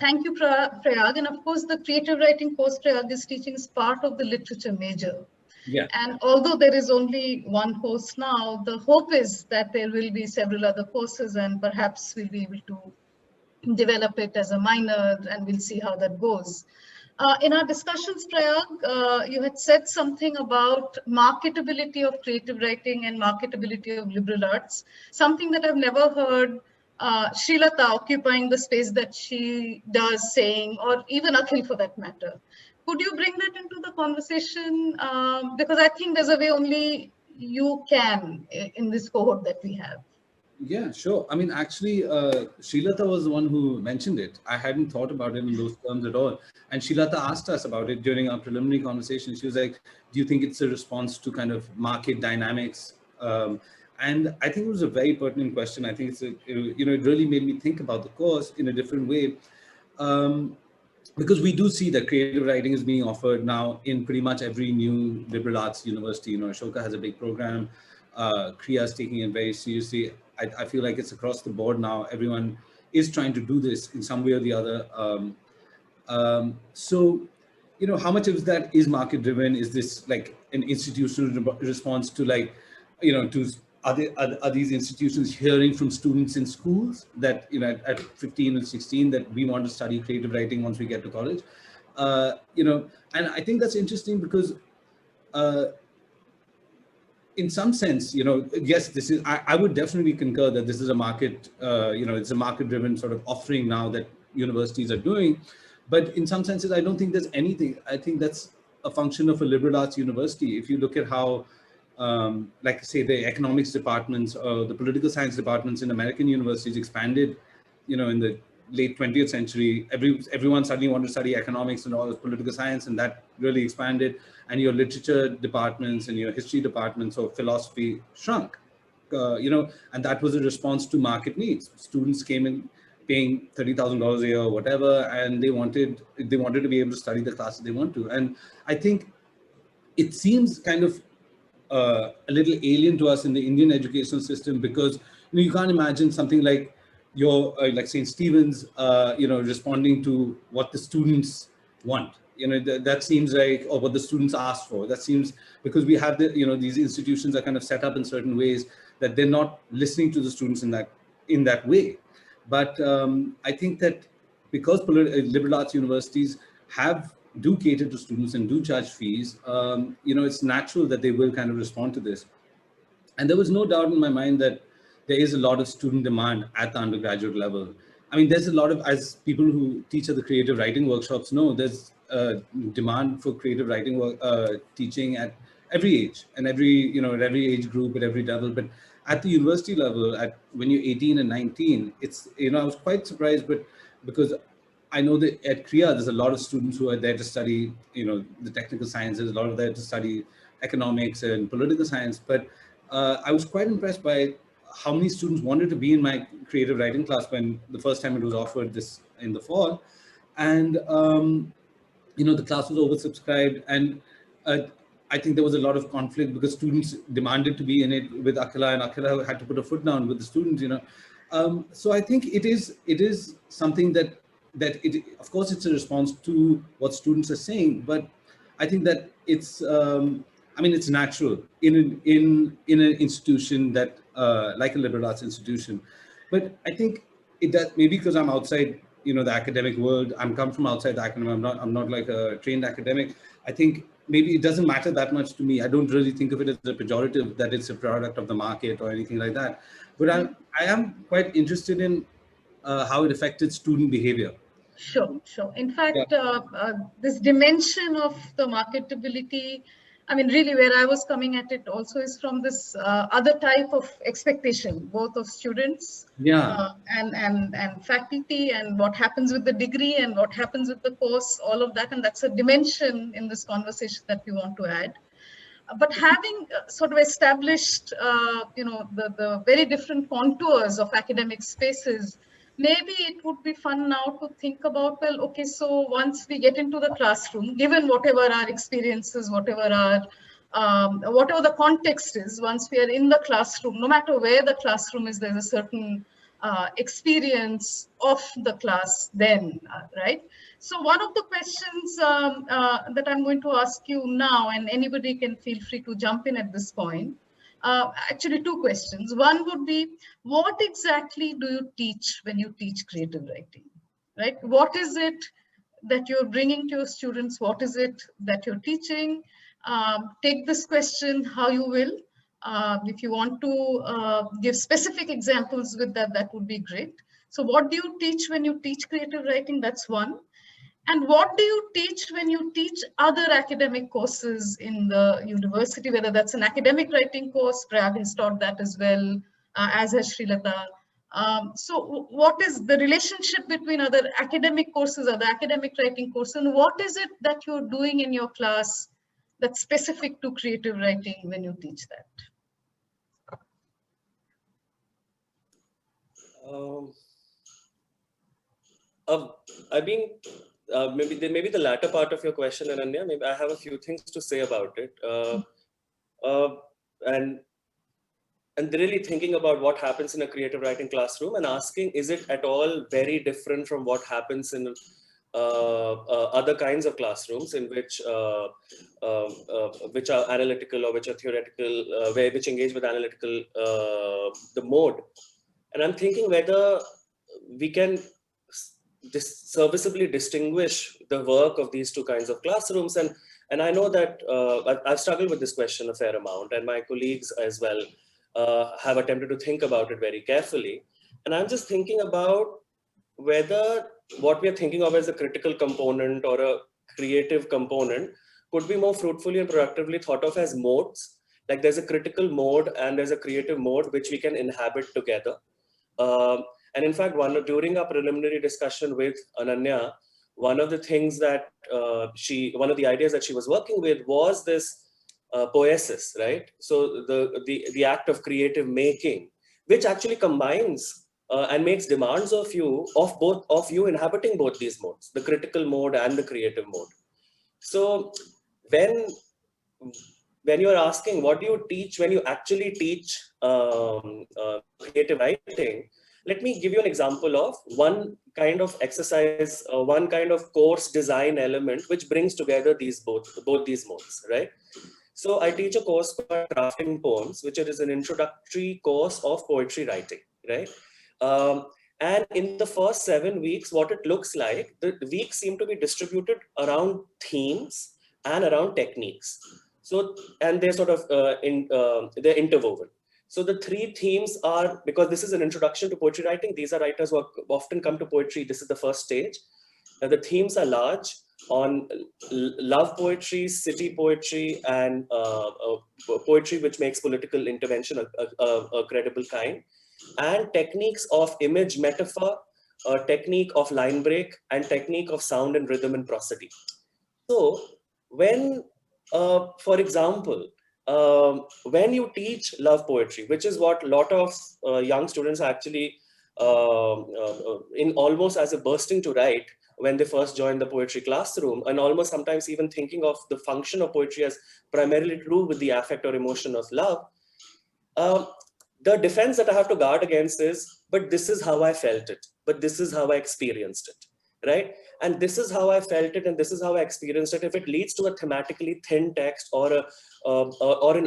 Thank you, Prayag. And of course, the creative writing course Prayag is teaching is part of the literature major. Yeah. And although there is only one course now, the hope is that there will be several other courses and perhaps we'll be able to develop it as a minor and we'll see how that goes. In our discussions, Prayag, you had said something about marketability of creative writing and marketability of liberal arts, something that I've never heard Srilata occupying the space that she does saying, or even Akhil for that matter. Could you bring that into the conversation? Because I think there's a way only you can in this cohort that we have. Yeah, sure. I mean, actually, Srilata was the one who mentioned it. I hadn't thought about it in those terms at all. And Srilata asked us about it during our preliminary conversation. She was like, do you think it's a response to kind of market dynamics? And I think it was a very pertinent question. I think it really made me think about the course in a different way. Because we do see that creative writing is being offered now in pretty much every new liberal arts university. Ashoka has a big program. Kriya is taking it very seriously. I feel like it's across the board now. Everyone is trying to do this in some way or the other. So, how much of that is market driven? Is this like an institutional response to are these institutions hearing from students in schools that, at 15 and 16 that we want to study creative writing once we get to college? And I think that's interesting because in some sense, yes, this is, I would definitely concur that this is a market, it's a market driven sort of offering now that universities are doing. But in some senses, I don't think there's anything. I think that's a function of a liberal arts university. If you look at how, like say the economics departments or the political science departments in American universities expanded, in the late 20th century, everyone suddenly wanted to study economics and all this political science, and that really expanded. And your literature departments and your history departments or philosophy shrunk, and that was a response to market needs. Students came in paying $30,000 a year or whatever, and they wanted to be able to study the classes they want to. And I think it seems kind of a little alien to us in the Indian educational system, because you can't imagine something like like St. Stephen's, responding to what the students want. That seems like, or what the students ask for. That seems, because we have these institutions are kind of set up in certain ways that they're not listening to the students in that way. But I think that because liberal arts universities do cater to students and do charge fees, it's natural that they will kind of respond to this. And there was no doubt in my mind that there is a lot of student demand at the undergraduate level. I mean, there's a lot of, as people who teach at the creative writing workshops know, there's demand for creative writing teaching at every age and at every age group, at every level. But at the university level, when you're 18 and 19, it's, I was quite surprised, but because I know that at Kriya, there's a lot of students who are there to study, the technical sciences, a lot of there to study economics and political science. But I was quite impressed by how many students wanted to be in my creative writing class when the first time it was offered this in the fall. And, the class was oversubscribed. And I think there was a lot of conflict because students demanded to be in it with Akhila, and Akhila had to put a foot down with the students, So I think it is something that of course, it's a response to what students are saying, but I think that it's, it's natural in an institution that, like a liberal arts institution. But I think it does, maybe because I'm outside, the academic world. I'm come from outside the academic. I'm not like a trained academic. I think maybe it doesn't matter that much to me. I don't really think of it as a pejorative that it's a product of the market or anything like that. But I am quite interested in how it affected student behavior. Sure. In fact, this dimension of the marketability, I mean, really where I was coming at it also is from this other type of expectation, both of students and faculty, and what happens with the degree and what happens with the course, all of that. And that's a dimension in this conversation that we want to add. But having sort of established, the very different contours of academic spaces, maybe it would be fun now to think about, well, okay, so once we get into the classroom, given whatever our experiences, whatever the context is, once we are in the classroom, no matter where the classroom is, there's a certain experience of the class then, right? So one of the questions that I'm going to ask you now, and anybody can feel free to jump in at this point, actually two questions. One would be, what exactly do you teach when you teach creative writing, right? What is it that you're bringing to your students? What is it that you're teaching? Take this question how you will. If you want to give specific examples with that, that would be great. So what do you teach when you teach creative writing? That's one. And what do you teach when you teach other academic courses in the university, whether that's an academic writing course? Prayag has taught that as well, as has Srilata. So what is the relationship between other academic courses, other academic writing courses, and what is it that you're doing in your class that's specific to creative writing when you teach that? I mean, maybe the latter part of your question, Ananya. Maybe I have a few things to say about it, and really thinking about what happens in a creative writing classroom and asking, is it at all very different from what happens in other kinds of classrooms in which are analytical or which are theoretical, which engage with analytical the mode. And I'm thinking whether we can serviceably distinguish the work of these two kinds of classrooms. And I know that I've struggled with this question a fair amount, and my colleagues as well have attempted to think about it very carefully. And I'm just thinking about whether what we are thinking of as a critical component or a creative component could be more fruitfully and productively thought of as modes. Like there's a critical mode and there's a creative mode which we can inhabit together. And in fact, during our preliminary discussion with Ananya, one of the things that one of the ideas that she was working with was this poiesis, right? So the act of creative making, which actually combines and makes demands of you, of you inhabiting both these modes, the critical mode and the creative mode. So when you're asking, what do you teach when you actually teach creative writing? Let me give you an example of one kind of exercise, one kind of course design element which brings together both these modes, right? So I teach a course called Crafting Poems, which is an introductory course of poetry writing, right? And in the first 7 weeks, what it looks like, the weeks seem to be distributed around themes and around techniques. So, and they're sort of they're interwoven. So the three themes are, because this is an introduction to poetry writing, these are writers who often come to poetry. This is the first stage. The themes are large on love poetry, city poetry, and poetry which makes political intervention a credible kind, and techniques of image metaphor, technique of line break, and technique of sound and rhythm and prosody. So when, for example, when you teach love poetry, which is what a lot of young students actually in almost as a bursting to write when they first join the poetry classroom, and almost sometimes even thinking of the function of poetry as primarily to do with the affect or emotion of love, the defense that I have to guard against is, but this is how I felt it, but this is how I experienced it, right? And this is how I felt it, and this is how I experienced it. If it leads to a thematically thin text or an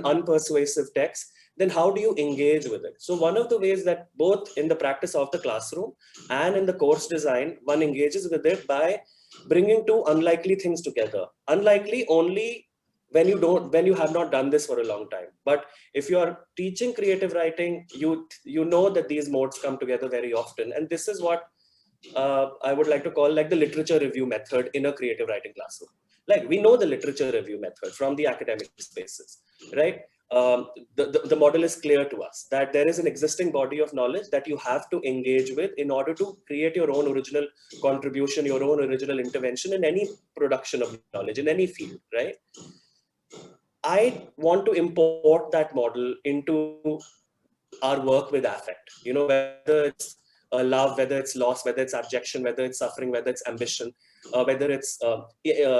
unpersuasive text, then how do you engage with it? So one of the ways that both in the practice of the classroom and in the course design, one engages with it by bringing two unlikely things together. Unlikely only when you have not done this for a long time. But if you are teaching creative writing, you know that these modes come together very often. And this is what I would like to call like the literature review method in a creative writing classroom. Like we know the literature review method from the academic spaces, right? The model is clear to us that there is an existing body of knowledge that you have to engage with in order to create your own original contribution, your own original intervention in any production of knowledge, in any field, right? I want to import that model into our work with affect, whether it's love, whether it's loss, whether it's abjection, whether it's suffering, whether it's ambition, whether it's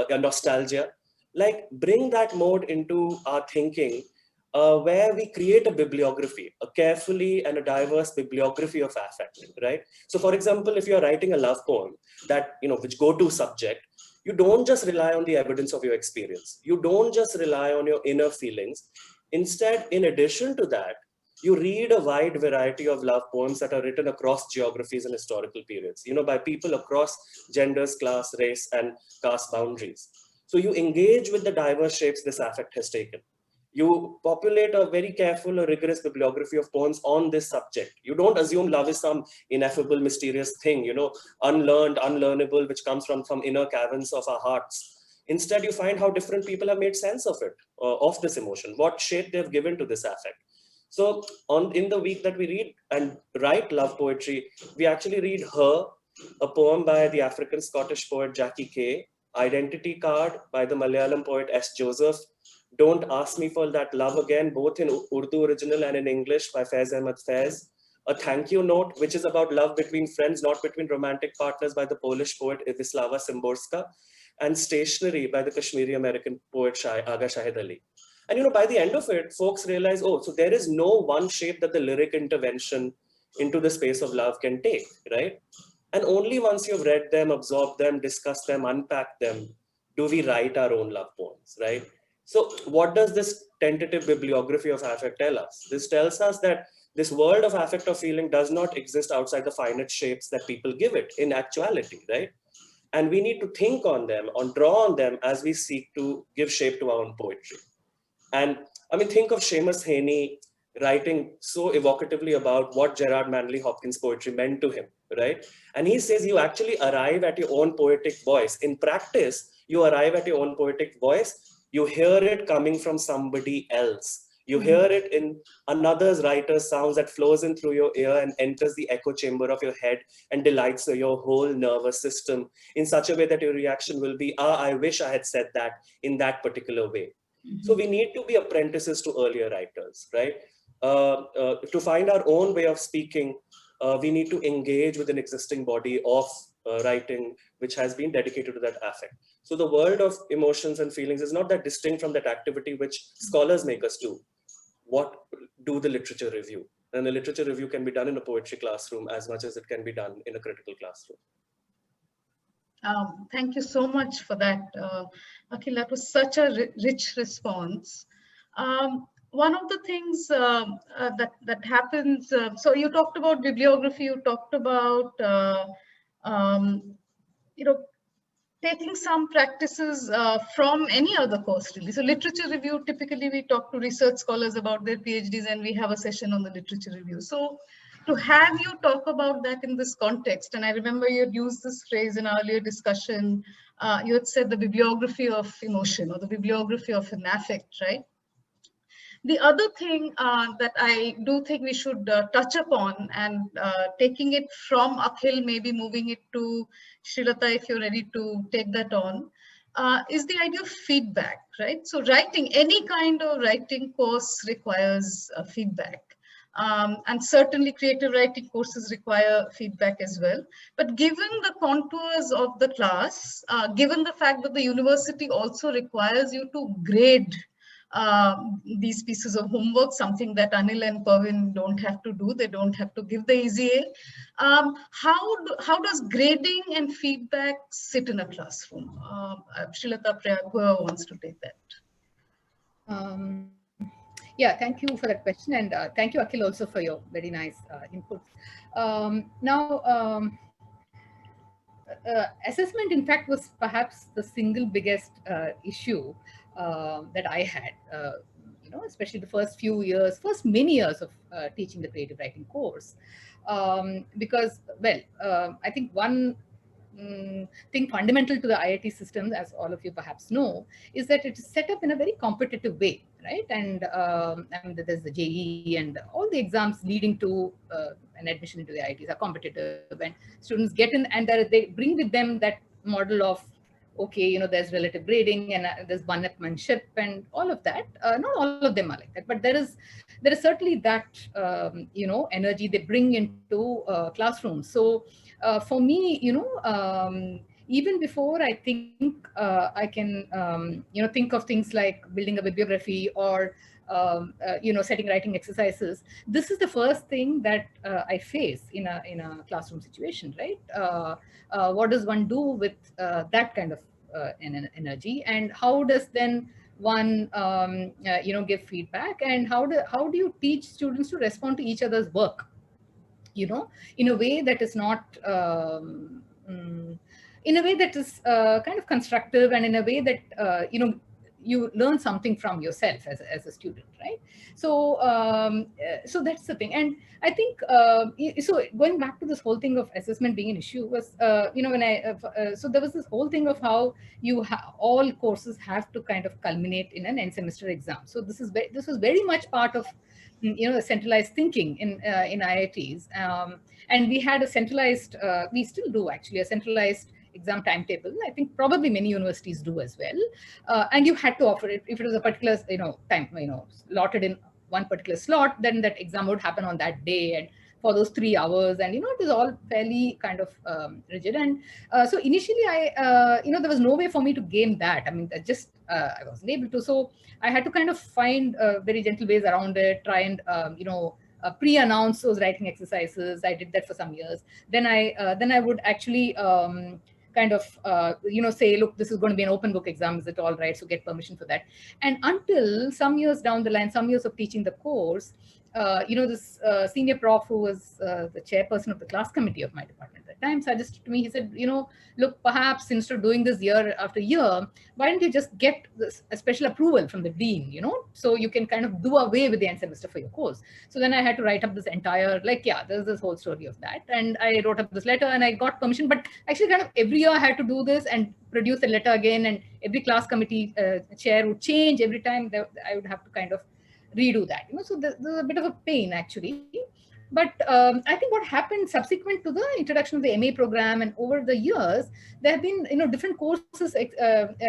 nostalgia. Like bring that mode into our thinking where we create a bibliography, a carefully and a diverse bibliography of affect, right? So for example, if you're writing a love poem that, which go-to subject, you don't just rely on the evidence of your experience. You don't just rely on your inner feelings. Instead, in addition to that, you read a wide variety of love poems that are written across geographies and historical periods, by people across genders, class, race, and caste boundaries. So you engage with the diverse shapes this affect has taken. You populate a very careful or rigorous bibliography of poems on this subject. You don't assume love is some ineffable, mysterious thing, unlearned, unlearnable, which comes from inner caverns of our hearts. Instead, you find how different people have made sense of it, of this emotion, what shape they've given to this affect. So in the week that we read and write love poetry, we actually read Her, a poem by the African Scottish poet Jackie Kay, Identity Card by the Malayalam poet S. Joseph, Don't Ask Me for That Love Again, both in Urdu original and in English by Faiz Ahmad Faiz, a thank you note, which is about love between friends, not between romantic partners, by the Polish poet Iwislawa Szymborska, and Stationery by the Kashmiri American poet Aga Shahid Ali. And by the end of it, folks realize, oh, so there is no one shape that the lyric intervention into the space of love can take, right? And only once you've read them, absorbed them, discussed them, unpacked them, do we write our own love poems, right? So what does this tentative bibliography of affect tell us? This tells us that this world of affect or feeling does not exist outside the finite shapes that people give it in actuality, right? And we need to think on them, draw on them as we seek to give shape to our own poetry. And I mean, think of Seamus Heaney writing so evocatively about what Gerard Manley Hopkins' poetry meant to him, right? And he says you actually arrive at your own poetic voice. In practice, you arrive at your own poetic voice. You hear it coming from somebody else. You hear it in another writer's sounds that flows in through your ear and enters the echo chamber of your head and delights your whole nervous system in such a way that your reaction will be, I wish I had said that in that particular way. So we need to be apprentices to earlier writers, right? To find our own way of speaking, we need to engage with an existing body of writing, which has been dedicated to that affect. So the world of emotions and feelings is not that distinct from that activity which scholars make us do. What do the literature review? And the literature review can be done in a poetry classroom as much as it can be done in a critical classroom. Thank you so much for that, Akhil. That was such a rich response. One of the things that happens, so you talked about bibliography, you talked about, taking some practices from any other course, really. So literature review, typically we talk to research scholars about their PhDs and we have a session on the literature review. So to have you talk about that in this context, and I remember you had used this phrase in our earlier discussion, you had said the bibliography of emotion or the bibliography of an affect, right? The other thing that I do think we should touch upon, and taking it from Akhil, maybe moving it to Srilata, if you're ready to take that on, is the idea of feedback, right? So writing, any kind of writing course requires feedback. And certainly creative writing courses require feedback as well. But given the contours of the class, given the fact that the university also requires you to grade these pieces of homework, something that Anil and Parvin don't have to do. They don't have to give the EZA. How does grading and feedback sit in a classroom? Srilata, whoever wants to take that. Yeah, thank you for that question. And thank you, Akhil, also for your very nice inputs. Assessment, in fact, was perhaps the single biggest issue that I had, especially the first many years of teaching the creative writing course. Because, well, I think one thing fundamental to the IIT system, as all of you perhaps know, is that it is set up in a very competitive way, right? And there's the JEE and all the exams leading to an admission into the IITs are competitive, and students get in and they bring with them that model of, okay, there's relative grading and there's one-upmanship and all of that. Not all of them are like that, but there is certainly that, energy they bring into classrooms. So for me, even before I think I can, think of things like building a bibliography or setting writing exercises, this is the first thing that I face in a classroom situation, right? What does one do with that kind of energy, and how does then one give feedback, and how do you teach students to respond to each other's work, in a way that is not in a way that is kind of constructive, and in a way that you learn something from yourself as a student, right? So so that's the thing. And I think so going back to this whole thing of assessment being an issue was when I so there was this whole thing of how all courses have to kind of culminate in an end semester exam. So this was very much part of the centralized thinking in IITs, and we had a centralized we still do actually a centralized exam timetable. I think probably many universities do as well. And you had to offer it if it was a particular time slotted in one particular slot, then that exam would happen on that day and for those 3 hours, and it was all fairly kind of rigid. And so initially I there was no way for me to game that. I mean, I wasn't able to. So I had to kind of find very gentle ways around it, try and pre-announce those writing exercises. I did that for some years. Then I would actually kind of say, look, this is going to be an open book exam, is it all right? So get permission for that. And until some years down the line, some years of teaching the course, this senior prof who was the chairperson of the class committee of my department at the time suggested to me, he said, look, perhaps instead of doing this year after year, why don't you just get a special approval from the dean, so you can kind of do away with the end semester for your course. So then I had to write up this entire, there's this whole story of that. And I wrote up this letter and I got permission, but actually kind of every year I had to do this and produce the letter again, and every class committee chair would change every time. I would have to kind of redo that, so there's a bit of a pain actually. But I think what happened subsequent to the introduction of the MA program, and over the years, there have been different courses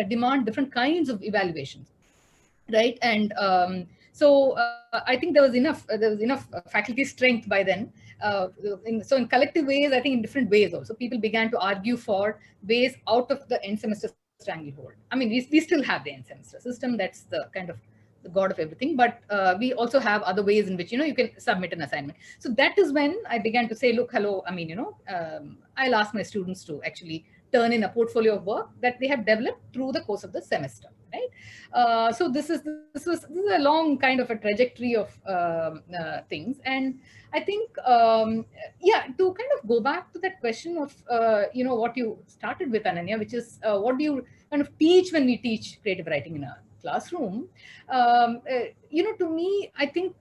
demand different kinds of evaluations, right? And so I think there was enough faculty strength by then. So in collective ways, I think in different ways also, people began to argue for ways out of the end semester stranglehold. I mean, we still have the end semester system. That's the kind of the god of everything, but we also have other ways in which you can submit an assignment. So that is when I began to say, look, hello, I mean, I'll ask my students to actually turn in a portfolio of work that they have developed through the course of the semester, right? So this is a long kind of a trajectory of things. And I think to kind of go back to that question of what you started with, Ananya, which is what do you kind of teach when we teach creative writing in a classroom? To me, I think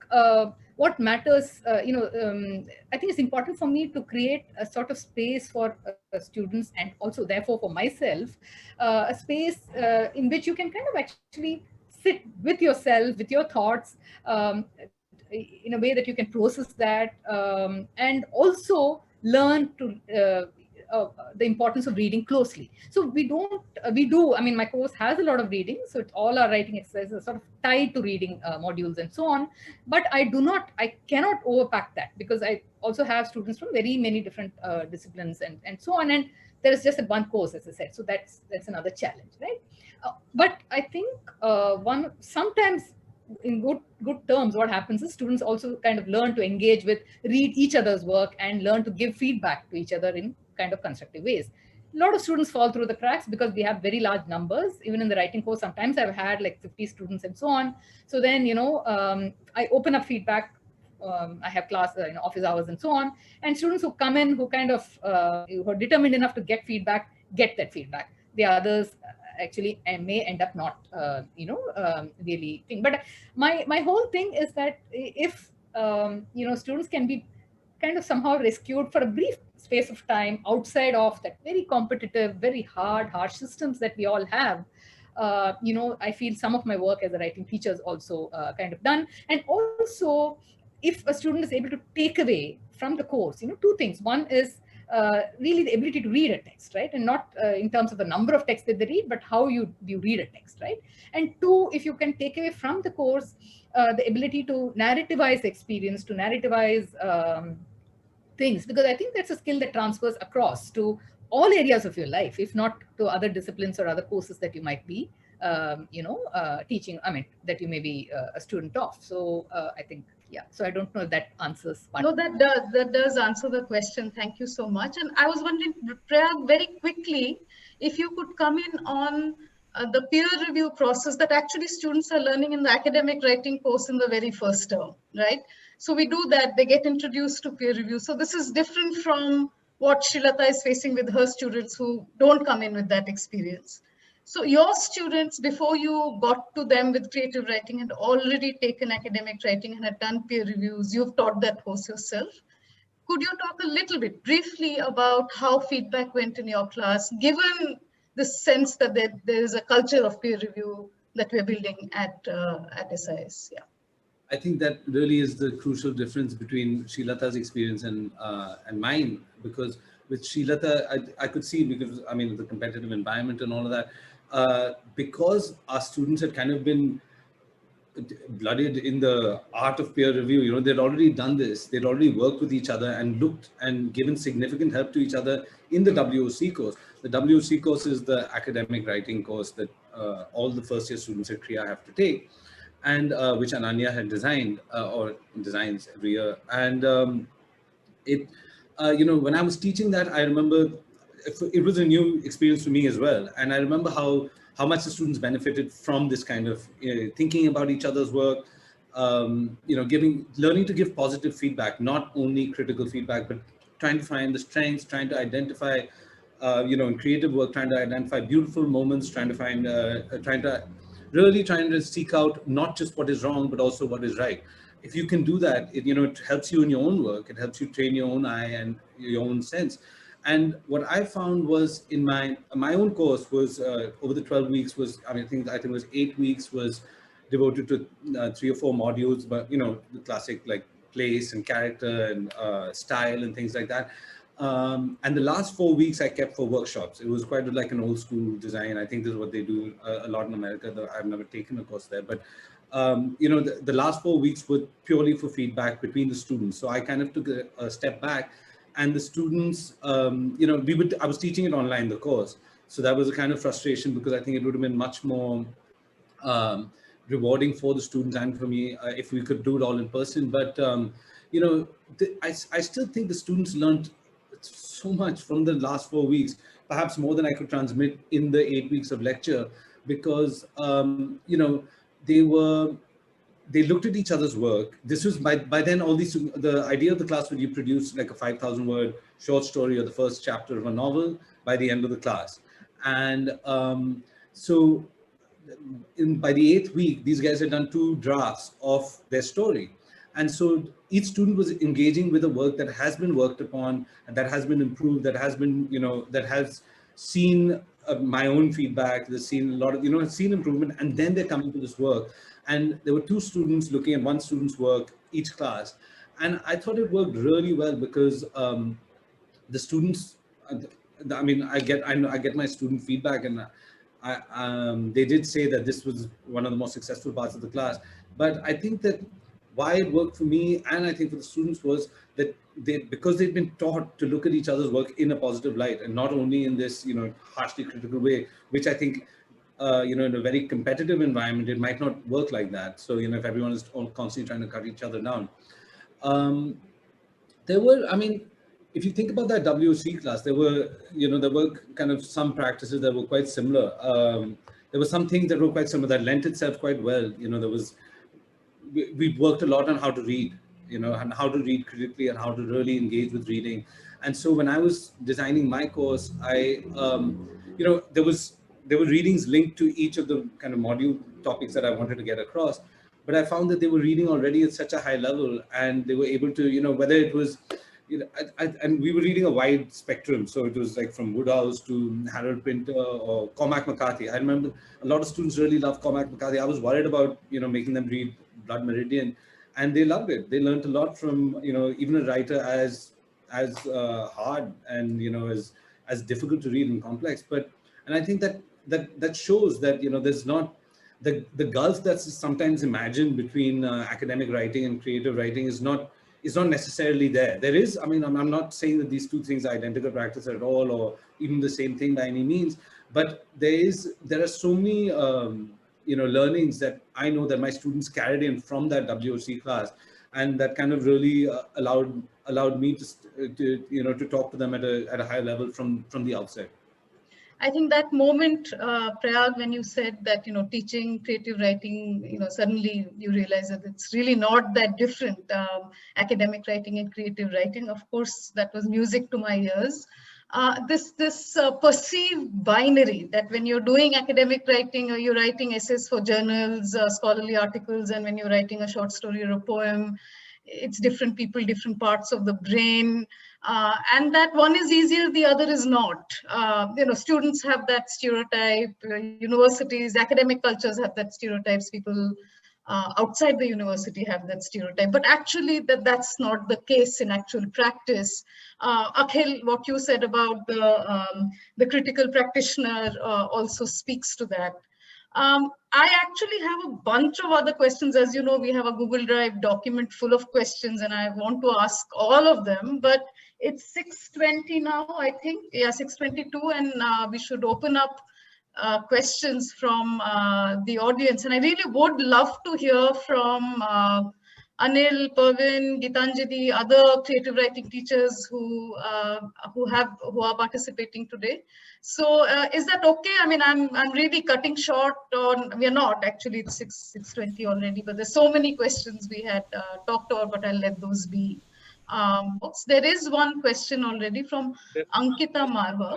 what matters, I think it's important for me to create a sort of space for students, and also therefore for myself, a space in which you can kind of actually sit with yourself, with your thoughts, in a way that you can process that, and also learn to the importance of reading closely. So we do, I mean, my course has a lot of reading, so it's all our writing exercises are sort of tied to reading modules and so on, but I cannot overpack that, because I also have students from very many different disciplines and so on, and there is just one course, as I said, so that's another challenge, right? But I think sometimes in good terms, what happens is students also kind of learn to engage with, read each other's work, and learn to give feedback to each other in kind of constructive ways. A lot of students fall through the cracks because we have very large numbers. Even in the writing course, sometimes I've had like 50 students and so on. So then, I open up feedback. I have class, office hours and so on. And students who come in, who kind of who are determined enough to get feedback, get that feedback. The others actually may end up not, really thing. But my whole thing is that if, students can be kind of somehow rescued for a brief space of time outside of that very competitive, very harsh systems that we all have, I feel some of my work as a writing teacher is also kind of done. And also, if a student is able to take away from the course, two things. One is really the ability to read a text, right? And not in terms of the number of texts that they read, but how you read a text, right? And two, if you can take away from the course the ability to narrativize experience, to narrativize things, because I think that's a skill that transfers across to all areas of your life, if not to other disciplines or other courses that you might be teaching, I mean, that you may be a student of. So I think, yeah, so I don't know if that answers part. No, that does answer the question. Thank you so much. And I was wondering, Prayag, very quickly, if you could come in on the peer review process that actually students are learning in the academic writing course in the very first term, right? So we do that, they get introduced to peer review. So this is different from what Srilata is facing with her students who don't come in with that experience. So your students, before you got to them with creative writing, had already taken academic writing and had done peer reviews. You've taught that course yourself. Could you talk a little bit briefly about how feedback went in your class, given the sense that there is a culture of peer review that we're building at SIS? Yeah. I think that really is the crucial difference between Srilata's experience and mine, because with Srilata, I could see, because I mean, the competitive environment and all of that, because our students had kind of been blooded in the art of peer review, you know, they'd already done this, they'd already worked with each other and looked and given significant help to each other in the WOC course. The WOC course is the academic writing course that all the first year students at CREA have to take, and which Ananya had designed or designs every year. And when I was teaching that, I remember it was a new experience for me as well. And I remember how much the students benefited from this kind of thinking about each other's work, learning to give positive feedback, not only critical feedback, but trying to find the strengths, trying to identify, in creative work, trying to identify beautiful moments, trying to seek out not just what is wrong, but also what is right. If you can do that, it helps you in your own work. It helps you train your own eye and your own sense. And what I found was in my own course was over the 12 weeks was, I think it was 8 weeks was devoted to 3 or 4 modules, but the classic like place and character and style and things like that. And the last 4 weeks I kept for workshops. It was quite like an old school design. I think this is what they do a lot in America, though I've never taken a course there. But the last 4 weeks were purely for feedback between the students. So I kind of took a step back. And the students, I was teaching it online, the course. So that was a kind of frustration, because I think it would have been much more rewarding for the students and for me if we could do it all in person. But, I still think the students learned so much from the last 4 weeks, perhaps more than I could transmit in the 8 weeks of lecture, because, they looked at each other's work. This was by then, the idea of the class was you produce like a 5,000 word short story or the first chapter of a novel by the end of the class. And by the 8th week, these guys had done 2 drafts of their story. And so each student was engaging with a work that has been worked upon, and that has been improved, that has been, that has seen my own feedback, that's seen a lot of, seen improvement, and then they're coming to this work. And there were 2 students looking at one student's work each class. And I thought it worked really well, because the students, I get my student feedback, and they did say that this was one of the most successful parts of the class. But I think that why it worked for me, and I think for the students, was that because they'd been taught to look at each other's work in a positive light, and not only in this, harshly critical way, which I think, in a very competitive environment, it might not work like that. So, if everyone is constantly trying to cut each other down. If you think about that WOC class, there were kind of some practices that were quite similar. There were some things that were quite similar that lent itself quite well. We worked a lot on how to read, and how to read critically and how to really engage with reading. And so when I was designing my course, there were readings linked to each of the kind of module topics that I wanted to get across. But I found that they were reading already at such a high level, and they were able to, whether it was, and we were reading a wide spectrum. So it was like from Woodhouse to Harold Pinter or Cormac McCarthy. I remember a lot of students really loved Cormac McCarthy. I was worried about, making them read Blood Meridian, and they loved it. They learned a lot from, even a writer as hard and, as difficult to read and complex. And I think that shows that, there's not the gulf that's sometimes imagined between academic writing and creative writing is not necessarily there. There is, I'm not saying that these 2 things are identical practice at all, or even the same thing by any means, But there are so many learnings that I know that my students carried in from that WOC class, and that kind of really allowed me to talk to them at a high level from the outset. I think that moment, Prayag, when you said that, teaching creative writing, suddenly you realize that it's really not that different. Academic writing and creative writing, of course, that was music to my ears. This perceived binary that when you're doing academic writing or you're writing essays for journals, scholarly articles, and when you're writing a short story or a poem, it's different people, different parts of the brain. And that one is easier, the other is not. Students have that stereotype, universities, academic cultures have that stereotypes, people outside the university have that stereotype. But actually that's not the case in actual practice. Akhil, what you said about the critical practitioner also speaks to that. I actually have a bunch of other questions. As you know, we have a Google Drive document full of questions, and I want to ask all of them, but it's 6:20 now, I think. Yeah, 6:22, and we should open up questions from the audience. And I really would love to hear from Anil, Parvin, Gitanjali, other creative writing teachers who are participating today. So is that okay? I mean, I'm really cutting short on. We are not actually. It's 6:20 already, but there's so many questions we had talked about, but I'll let those be. There is one question already from Ankita Marva.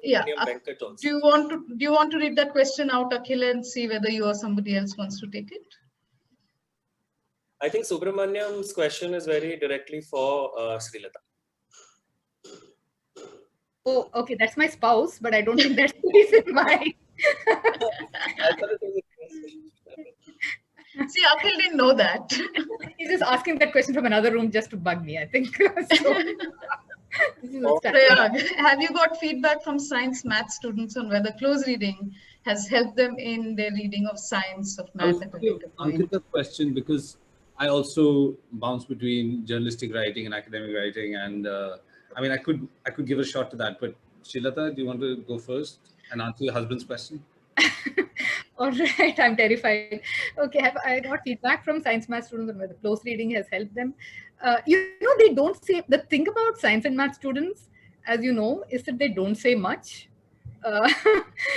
Yeah. Do you want to read that question out, Akhil, and see whether you or somebody else wants to take it? I think Subramaniam's question is very directly for Srilata. Oh, okay, that's my spouse, but I don't think that's the reason why. See, Akhil didn't know that. He's just asking that question from another room just to bug me, I think. Prayag, have you got feedback from science math students on whether close reading has helped them in their reading of science, of math at a later point? Ankita's question, because I also bounce between journalistic writing and academic writing, and I mean, I could give a shot to that. But Srilata, do you want to go first and answer your husband's question? All right, I'm terrified. Okay, have I got feedback from science math students on whether close reading has helped them? They don't say, the thing about science and math students, as you know, is that they don't say much.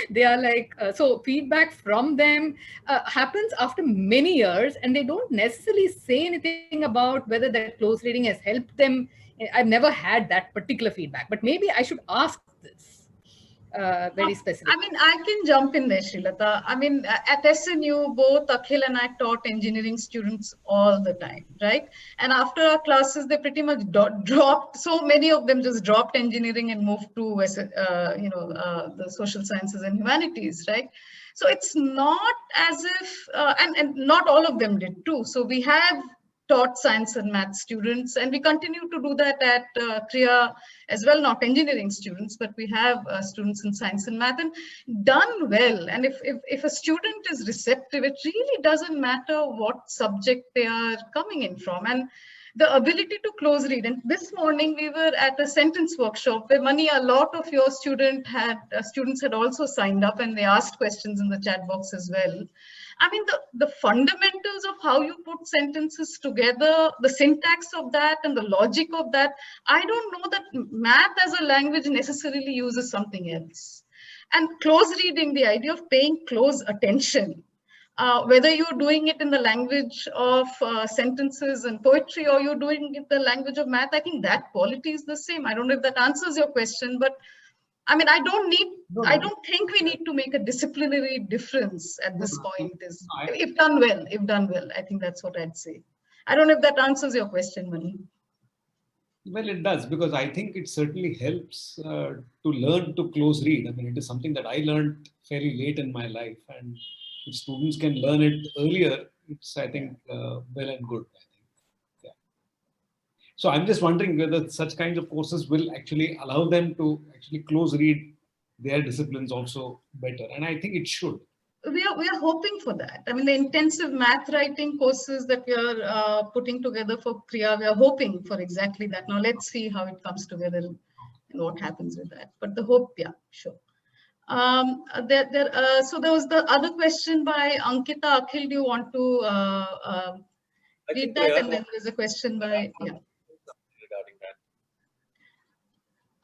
They are like, so feedback from them happens after many years, and they don't necessarily say anything about whether that close reading has helped them. I've never had that particular feedback, but maybe I should ask this. Very specific. I mean, I can jump in there, Srilata. I mean, at SNU, both Akhil and I taught engineering students all the time, right? And after our classes, they pretty much dropped. So many of them just dropped engineering and moved to, the social sciences and humanities, right? So it's not as if, and not all of them did too. So we have taught science and math students, and we continue to do that at Kriya as well, not engineering students, but we have students in science and math, and done well. And if a student is receptive, it really doesn't matter what subject they are coming in from. And the ability to close read. And this morning we were at a sentence workshop where Mani, a lot of your students had also signed up, and they asked questions in the chat box as well. I mean, the fundamentals of how you put sentences together, the syntax of that and the logic of that, I don't know that math as a language necessarily uses something else. And close reading, the idea of paying close attention, whether you're doing it in the language of sentences and poetry, or you're doing it in the language of math, I think that quality is the same. I don't know if that answers your question, but I mean, I don't think we need to make a disciplinary difference at this point. If done well, I think that's what I'd say. I don't know if that answers your question, Mani. Well, it does, because I think it certainly helps to learn to close read. I mean, it is something that I learned fairly late in my life, and if students can learn it earlier, it's, I think, well and good. I think. Yeah. So I'm just wondering whether such kinds of courses will actually allow them to actually close read their disciplines also better, and I think it should. We are hoping for that. I mean, the intensive math writing courses that we are putting together for Kriya, we are hoping for exactly that. Now let's see how it comes together and what happens with that. But the hope, yeah, sure. So there was the other question by Ankita. Akhil, do you want to read that? And then there's a question by, yeah. Regarding that.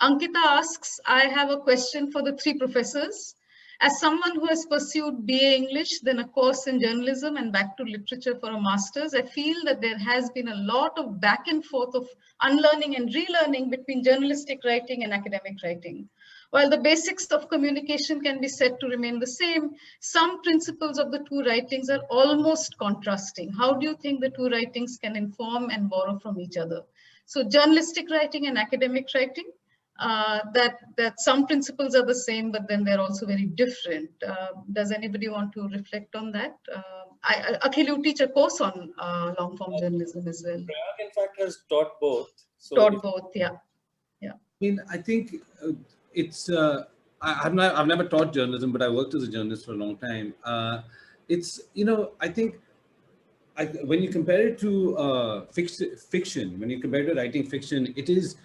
Ankita asks, I have a question for the three professors. As someone who has pursued BA English, then a course in journalism and back to literature for a master's, I feel that there has been a lot of back and forth of unlearning and relearning between journalistic writing and academic writing. While the basics of communication can be said to remain the same, some principles of the two writings are almost contrasting. How do you think the two writings can inform and borrow from each other? So journalistic writing and academic writing, that some principles are the same, but then they're also very different. Does anybody want to reflect on that? Akhil, you teach a course on long form journalism as well. Prayag, in fact, has taught both. So taught both, yeah. I mean, I think it's, I've never taught journalism, but I worked as a journalist for a long time. It's, you know, I think when you compare it to fiction, when you compare it to writing fiction, it is,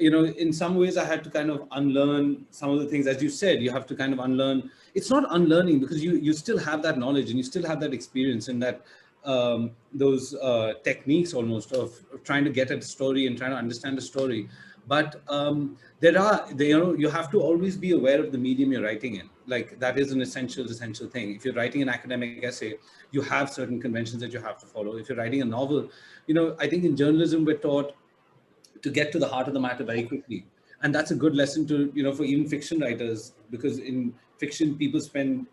you know, in some ways I had to kind of unlearn some of the things, as you said, you have to kind of unlearn. It's not unlearning because you still have that knowledge and you still have that experience and that those techniques almost of trying to get at a story and trying to understand the story. But you know, you have to always be aware of the medium you're writing in. Like that is an essential thing. If you're writing an academic essay, you have certain conventions that you have to follow. If you're writing a novel, you know, I think in journalism we're taught to get to the heart of the matter very quickly. And that's a good lesson to, you know, for even fiction writers, because in fiction, people spend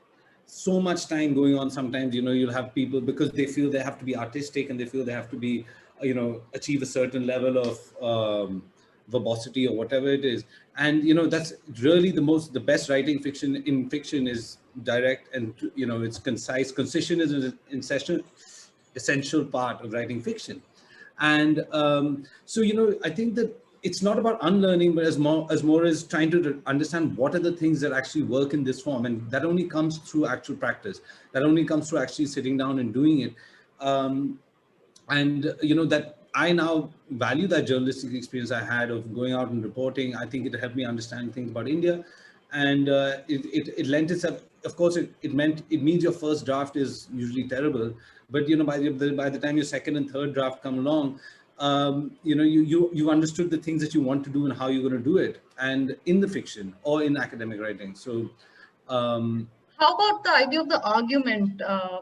so much time going on. Sometimes, you know, you'll have people because they feel they have to be artistic and they feel they have to be, you know, achieve a certain level of verbosity or whatever it is. And, you know, that's really the best writing in fiction is direct and, you know, it's concise. Concision is an essential part of writing fiction. And so, you know, I think that it's not about unlearning, but as more as trying to understand what are the things that actually work in this form. And that only comes through actual practice. That only comes through actually sitting down and doing it. And, you know, that I now value that journalistic experience I had of going out and reporting. I think it helped me understand things about India. And it lent itself, of course, it means your first draft is usually terrible. But, you know, by the time your second and third draft come along, you know, you understood the things that you want to do and how you're going to do it, and in the fiction or in academic writing. So, how about the idea of the argument,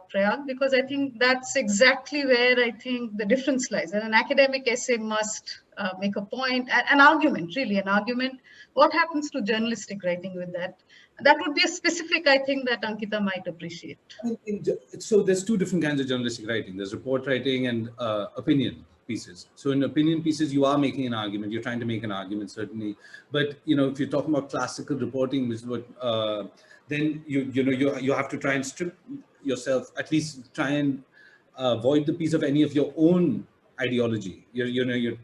Prayag? Because I think that's exactly where I think the difference lies. And an academic essay must make a point, an argument, really, an argument. What happens to journalistic writing with that? That would be a specific, I think, that Ankita might appreciate. So there's two different kinds of journalistic writing. There's report writing and opinion pieces. So in opinion pieces, you are making an argument. You're trying to make an argument, certainly. But, you know, if you're talking about classical reporting, which is what, then you have to try and strip yourself, at least try and void the piece of any of your own ideology. You're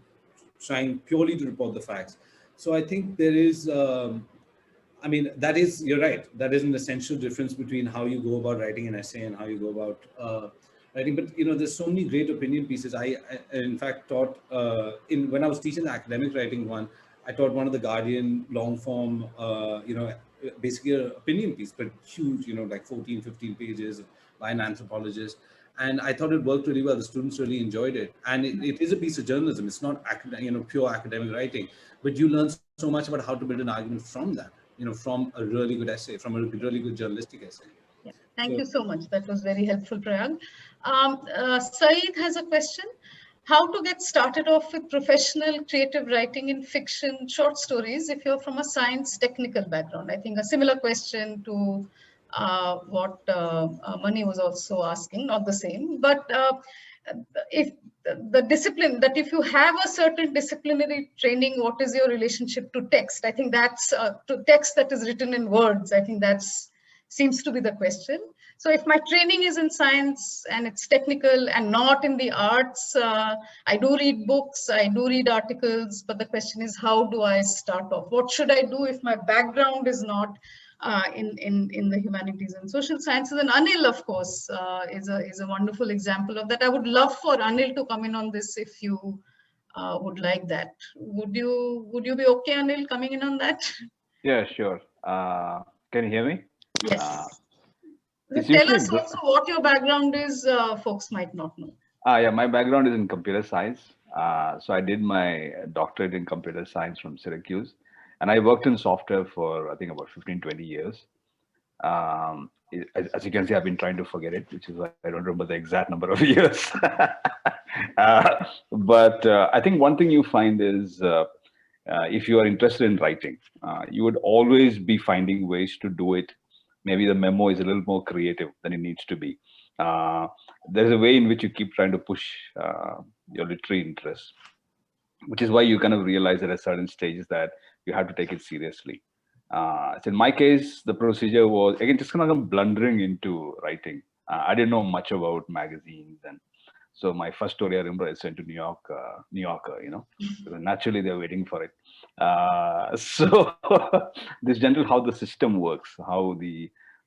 trying purely to report the facts. So I think there is, I mean, you're right. That is an essential difference between how you go about writing an essay and how you go about writing. But, you know, there's so many great opinion pieces. I in fact, taught when I was teaching the academic writing one, I taught one of the Guardian long form, you know, basically an opinion piece, but huge, you know, like 14, 15 pages by an anthropologist. And I thought it worked really well. The students really enjoyed it. And it is a piece of journalism. It's not, you know, pure academic writing, but you learn so much about how to build an argument from that, you know, from a really good essay, from a really good journalistic essay. Yeah. Thank you so much. That was very helpful, Prayag. Saeed has a question. How to get started off with professional creative writing in fiction, short stories, if you're from a science technical background? I think a similar question to what Mani was also asking, not the same, but if the discipline, that if you have a certain disciplinary training, what is your relationship to text? I think that's to text that is written in words. I think that's seems to be the question. So if my training is in science and it's technical and not in the arts, I do read books, I do read articles, but the question is, how do I start off? What should I do if my background is not in the humanities and social sciences? And Anil, of course, is a wonderful example of that. I would love for Anil to come in on this if you would like that. Would you be okay, Anil, coming in on that? Yeah, sure. Can you hear me? Yes. It's Tell usually us also what your background is. Folks might not know. yeah, my background is in computer science. So I did my doctorate in computer science from Syracuse, and I worked in software for I think about 15, 20 years. As you can see, I've been trying to forget it, which is why I don't remember the exact number of years. But I think one thing you find is if you are interested in writing, you would always be finding ways to do it. Maybe the memo is a little more creative than it needs to be. There's a way in which you keep trying to push your literary interests, which is why you kind of realize at a certain stage that you have to take it seriously. So in my case, the procedure was again just kind of blundering into writing. I didn't know much about magazines, and so my first story I remember I sent to New Yorker, because naturally they're waiting for it. So this general how the system works,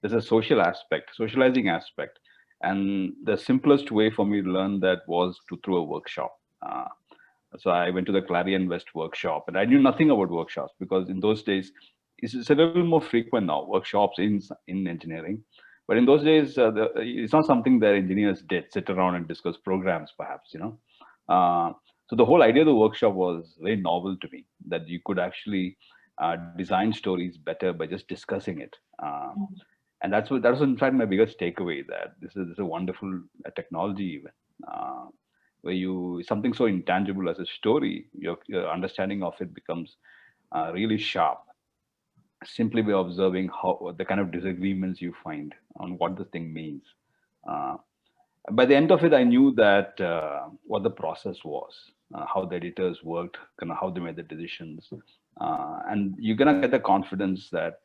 there's a social aspect, socializing aspect, and the simplest way for me to learn that was through a workshop. So I went to the Clarion West workshop, and I knew nothing about workshops because in those days, it's a little more frequent now, workshops in engineering. But in those days, it's not something that engineers did, sit around and discuss programs, perhaps, So the whole idea of the workshop was very novel to me, that you could actually design stories better by just discussing it. And that was in fact my biggest takeaway, that this is a wonderful technology even. Where something so intangible as a story, your understanding of it becomes really sharp, simply by observing how the kind of disagreements you find on what the thing means. By the end of it, I knew that what the process was, how the editors worked, kind of how they made the decisions, and you're gonna get the confidence that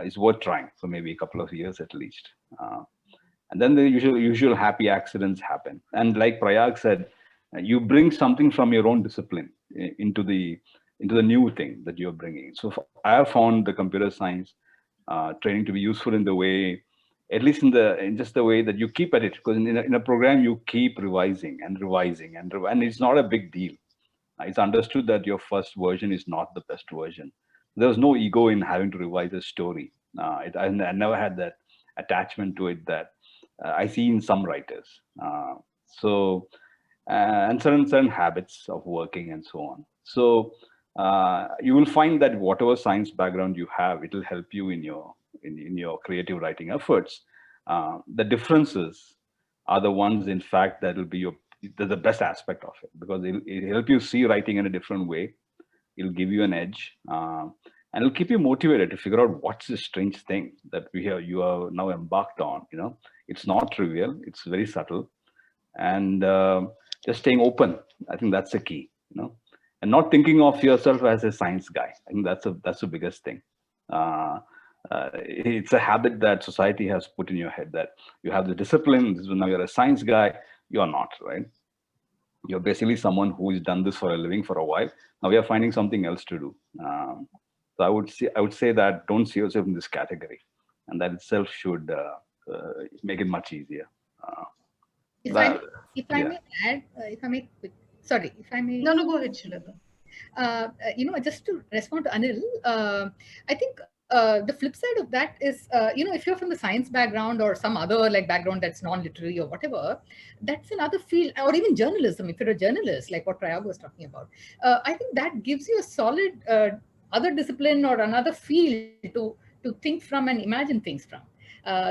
it's worth trying for maybe a couple of years at least. And then the usual happy accidents happen. And like Prayag said, you bring something from your own discipline into the new thing that you're bringing. So I have found the computer science training to be useful in the way, at least in just the way that you keep at it, because in a program you keep revising and it's not a big deal. It's understood that your first version is not the best version. There's no ego in having to revise a story. I never had that attachment to it that I see in some writers. And certain habits of working and so on. So you will find that whatever science background you have, it will help you in your creative writing efforts. The differences are the ones, in fact, that will be the best aspect of it, because it'll help you see writing in a different way. It'll give you an edge, and it'll keep you motivated to figure out what's the strange thing that you are now embarked on. It's not trivial; it's very subtle, and just staying open. I think that's the key. And not thinking of yourself as a science guy. I think that's the biggest thing. It's a habit that society has put in your head, that you have the discipline. Now you're a science guy. You're not, right? You're basically someone who has done this for a living for a while. Now we are finding something else to do. So I would say that don't see yourself in this category, and that itself should make it much easier. If I may add, sorry, if I may. No, go ahead, Srilata. Just to respond to Anil, I think the flip side of that is, if you're from the science background or some other background that's non-literary or whatever, that's another field, or even journalism. If you're a journalist, like what Prayag was talking about, I think that gives you a solid other discipline or another field to think from and imagine things from.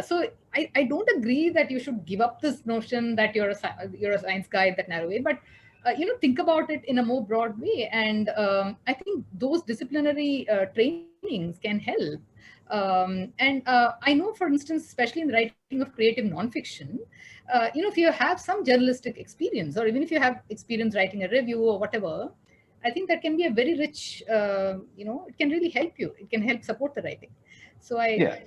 So I don't agree that you should give up this notion that you're a science guy that narrow way, but think about it in a more broad way. And I think those disciplinary trainings can help. And I know, for instance, especially in the writing of creative nonfiction, if you have some journalistic experience, or even if you have experience writing a review or whatever, I think that can be a very rich, it can really help you. It can help support the writing. So I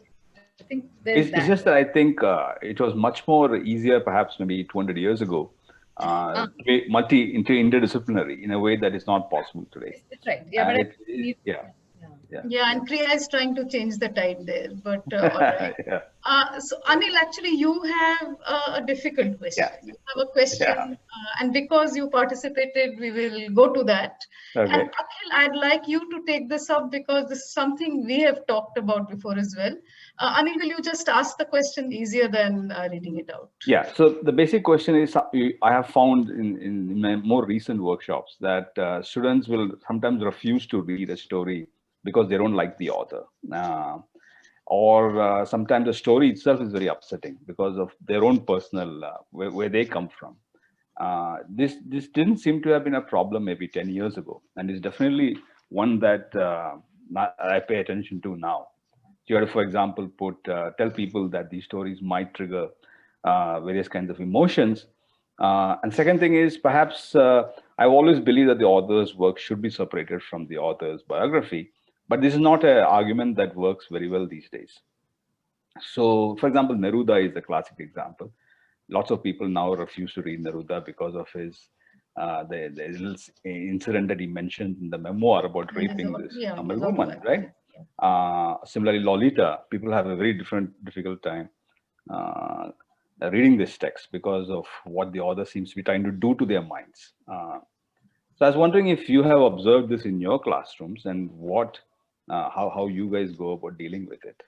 think there's it's just that I think it was much more easier, perhaps maybe 200 years ago, to be interdisciplinary in a way that is not possible today. That's right. Yeah, Yeah, and Priya is trying to change the tide there, but all right. So Anil, actually, you have a difficult question. You have a question, and because you participated, we will go to that. Okay. And Akhil, I'd like you to take this up because this is something we have talked about before as well. Anil, will you just ask the question easier than reading it out? Yeah. So the basic question is, I have found in my more recent workshops that students will sometimes refuse to read a story because they don't like the author. Or sometimes the story itself is very upsetting because of their own personal, where they come from. This didn't seem to have been a problem maybe 10 years ago. And it's definitely one that I pay attention to now. You have to, for example, tell people that these stories might trigger various kinds of emotions. And second thing is, perhaps I've always believed that the author's work should be separated from the author's biography, but this is not an argument that works very well these days. So, for example, Neruda is a classic example. Lots of people now refuse to read Neruda because of his the little incident that he mentioned in the memoir about raping this Tamil woman, right? Similarly, Lolita, people have a very difficult time reading this text because of what the author seems to be trying to do to their minds. So I was wondering if you have observed this in your classrooms and how you guys go about dealing with it.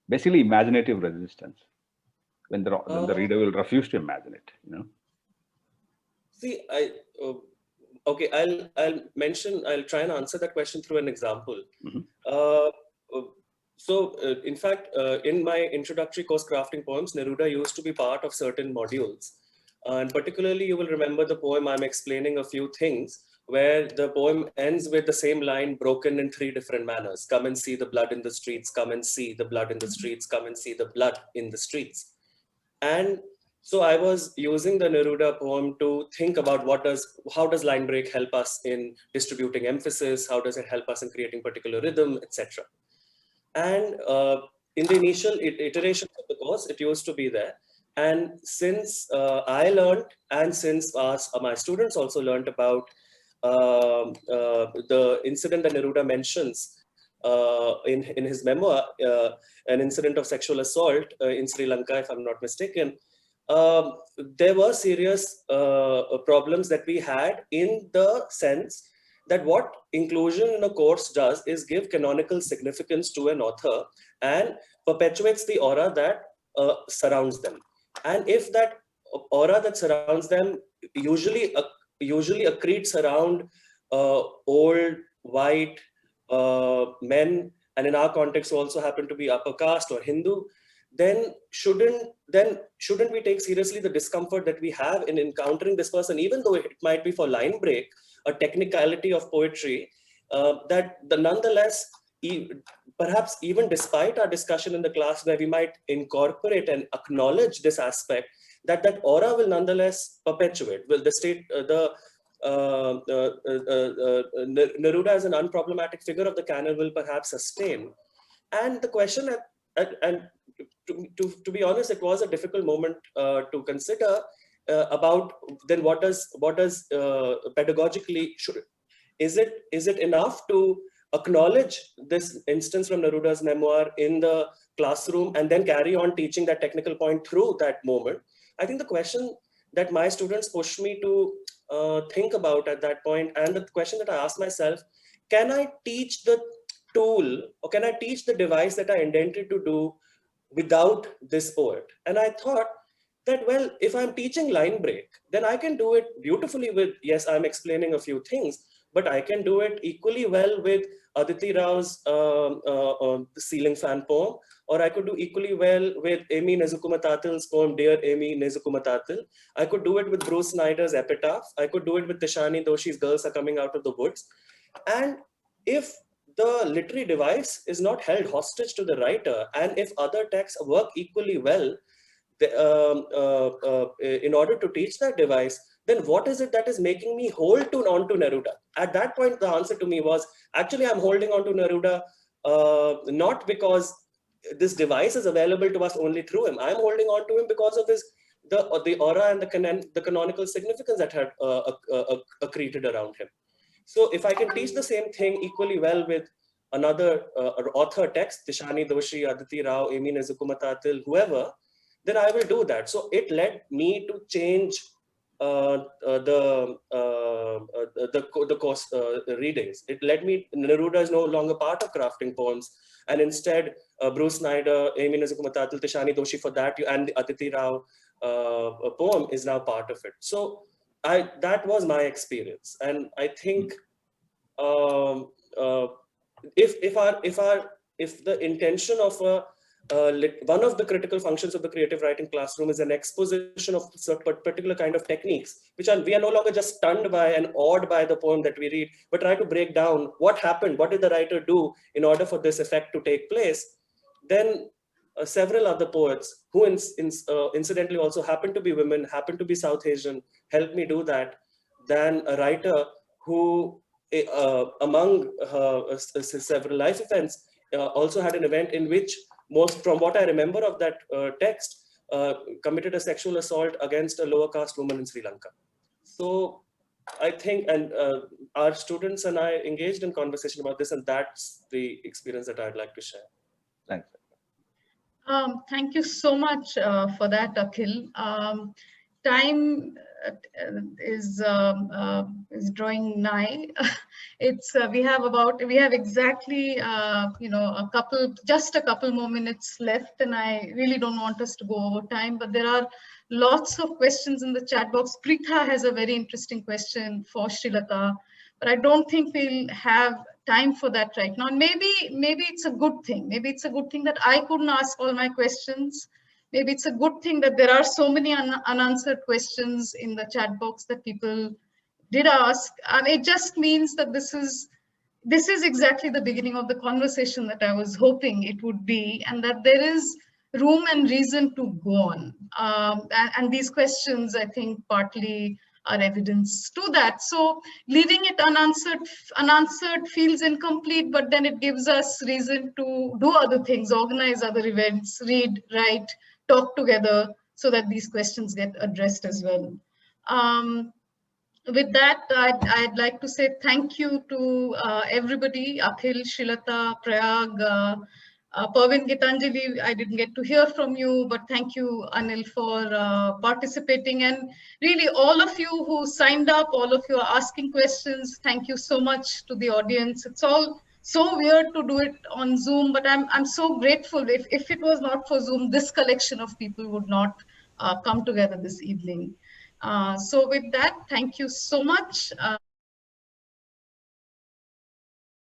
Basically imaginative resistance when the reader will refuse to imagine it. See, okay, I'll try and answer that question through an example. In fact, in my introductory course, Crafting Poems, Neruda used to be part of certain modules. And particularly, you will remember the poem I'm explaining a few things, where the poem ends with the same line broken in 3 different manners. Come and see the blood in the streets, come and see the blood in the streets, come and see the blood in the streets. And so I was using the Neruda poem to think about how does line break help us in distributing emphasis? How does it help us in creating particular rhythm, etc. And in the initial iterations of the course, it used to be there. And since I learned, and since my students also learned about the incident that Neruda mentions in his memoir, an incident of sexual assault in Sri Lanka, if I'm not mistaken, there were serious problems that we had, in the sense that what inclusion in a course does is give canonical significance to an author and perpetuates the aura that surrounds them. And if that aura that surrounds them usually accretes around old, white men, and in our context also happen to be upper caste or Hindu, then shouldn't we take seriously the discomfort that we have in encountering this person, even though it might be for line break, a technicality of poetry, nonetheless, perhaps even despite our discussion in the class where we might incorporate and acknowledge this aspect, that aura will nonetheless perpetuate. Will the state, Neruda as an unproblematic figure of the canon will perhaps sustain. And the question, and to be honest, it was a difficult moment to consider about then what does pedagogically is it enough to acknowledge this instance from Neruda's memoir in the classroom and then carry on teaching that technical point through that moment? I think the question that my students pushed me to think about at that point, and the question that I asked myself, can I teach the tool, or can I teach the device that I intended to do without this poet? And I thought that, well, if I'm teaching line break, then I can do it beautifully with, yes, I'm explaining a few things, but I can do it equally well with Aditi Rao's Ceiling Fan poem, or I could do equally well with Amy Nezukumatathil's poem, Dear Amy Nezukumatathil. I could do it with Bruce Snyder's Epitaph. I could do it with Tishani Doshi's Girls Are Coming Out of the Woods. And if the literary device is not held hostage to the writer, and if other texts work equally well, in order to teach that device, then what is it that is making me hold on to Neruda? At that point, the answer to me was, actually, I'm holding on to Neruda not because this device is available to us only through him. I'm holding on to him because of the aura and the canonical significance that had accreted around him. So if I can teach the same thing equally well with another author text, Tishani Doshi, Aditi Rao, Amy Nezukumatatil, whoever, then I will do that. So it led me to change the course readings. It led me, Neruda is no longer part of crafting poems, and instead Bruce Snyder, Amy Nezukumatatil, Tishani Doshi for that, and the Aditi Rao poem is now part of it. So that was my experience, and I think if the intention of one of the critical functions of the creative writing classroom is an exposition of particular kind of techniques, we are no longer just stunned by and awed by the poem that we read, but try to break down what happened, what did the writer do in order for this effect to take place, then several other poets who incidentally also happen to be women, happen to be South Asian, helped me do that, than a writer who among several life events also had an event in which, most from what I remember of that text, committed a sexual assault against a lower caste woman in Sri Lanka. So I think, and our students and I engaged in conversation about this, and that's the experience that I'd like to share. Thanks. Thank you so much for that, Akhil. Time is drawing nigh. It's we have exactly just a couple more minutes left, and I really don't want us to go over time. But there are lots of questions in the chat box. Pritha has a very interesting question for Srilata, but I don't think we'll have time for that right now. And maybe it's a good thing. Maybe it's a good thing that I couldn't ask all my questions. Maybe it's a good thing that there are so many unanswered questions in the chat box that people did ask. It just means that this is exactly the beginning of the conversation that I was hoping it would be, and that there is room and reason to go on. And these questions, I think, partly are evidence to that. So leaving it unanswered feels incomplete, but then it gives us reason to do other things, organize other events, read, write, talk together, so that these questions get addressed as well. With that, I'd like to say thank you to everybody, Akhil, Srilata, Prayag, Parvin, Gitanjali. I didn't get to hear from you, but thank you, Anil, for participating. And really, all of you who signed up, all of you are asking questions, thank you so much to the audience. It's all so weird to do it on Zoom, but I'm so grateful. If it was not for Zoom, this collection of people would not come together this evening. So with that, thank you so much.